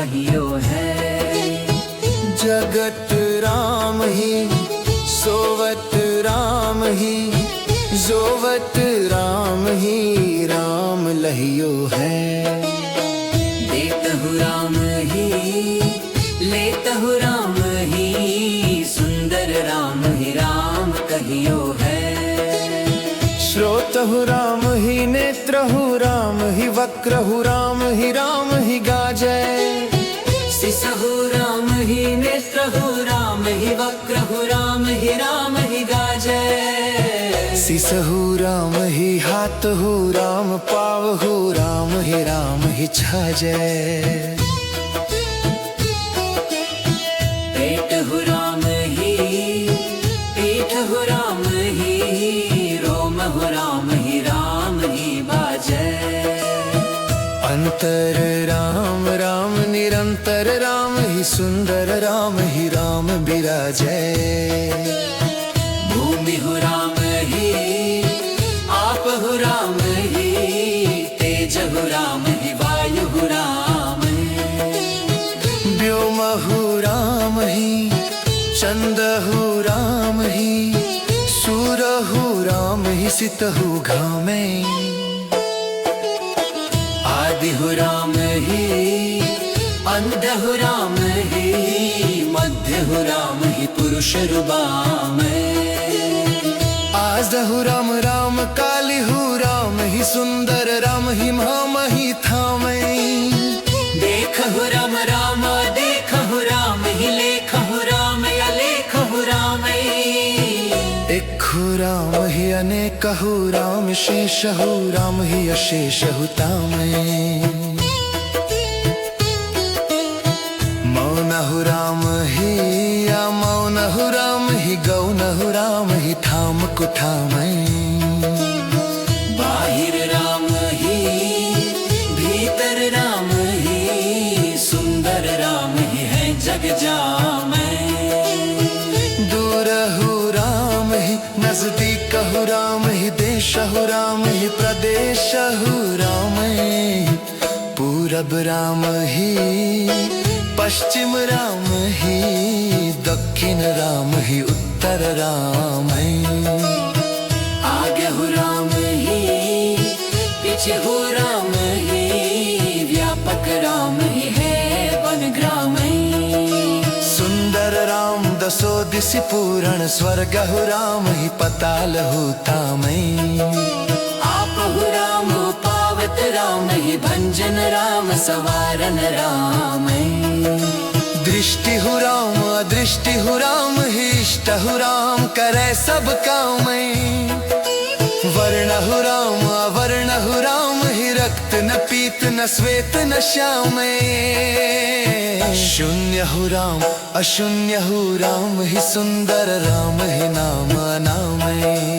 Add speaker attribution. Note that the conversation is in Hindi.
Speaker 1: कहियो है।
Speaker 2: जगत राम ही सोवत राम ही, जोवत राम ही राम लहियो है।
Speaker 1: देतहु राम ही लेतहु राम ही, सुंदर राम ही राम कहियो है।
Speaker 2: श्रोतहु राम ही नेत्रहु राम ही, वक्रहु राम ही गाजै।
Speaker 1: सिसहु राम ही नेत्रहु राम ही, वक्रहु राम ही गाजै।
Speaker 2: सिसहु राम ही हाथहु राम, पावहु राम ही छाजै।
Speaker 1: पेटहु राम ही पीठहु राम ही, रोमहु राम ही बाजै।
Speaker 2: अंतर राम राम निरंतर राम ही, सुंदर राम ही राम बिराजै।
Speaker 1: भूमिहु राम ही आपहु राम ही, तेजहु राम ही वायुहु राम।
Speaker 2: व्योमहु राम ही चंदहु राम ही, सूरहु राम ही सितहु घामै। आदिहु राम ही अंधहु राम ही, मध्यहु राम ही पुरुष रुबामै। आजहु राम राम कालिहु राम ही, सुंदर राम ही महामही थामै।
Speaker 1: देखहु राम राम देखहु राम ही, लेखहु राम अलेखहु राम।
Speaker 2: एकहु राम ही अनेकहु राम, शेषहु राम ही अशेषहु तामै। मौनहु राम ही अमौनहु राम ही, गौनहु राम ही ठाम कुठामै।
Speaker 1: बाहिर राम ही भीतर राम ही, सुंदर राम ही है जग जामै।
Speaker 2: दूरहु राम ही नजदीकहु राम ही, देशहु राम ही प्रदेशहु राम। पूरब राम ही पश्चिम राम ही, दक्षिण राम ही उत्तर राम।
Speaker 1: आगहु राम ही पीछेहु राम ही, व्यापक राम ही है वनग्राम।
Speaker 2: सुंदर राम दसो दिशि पूरण, स्वर्गहु राम ही पतालहु तामै।
Speaker 1: आपहु राम पावत राम ही, भंजन राम सवारन राम।
Speaker 2: दृष्टिहु राम अदृष्टिहु राम ही, इष्टहु राम करे सब कामै। वर्णहु राम अवर्णहु राम ही, रक्त न पीत न श्वेत न श्यामै। शून्यहु राम अशून्यहु राम ही, सुंदर राम ही नाम अनामै।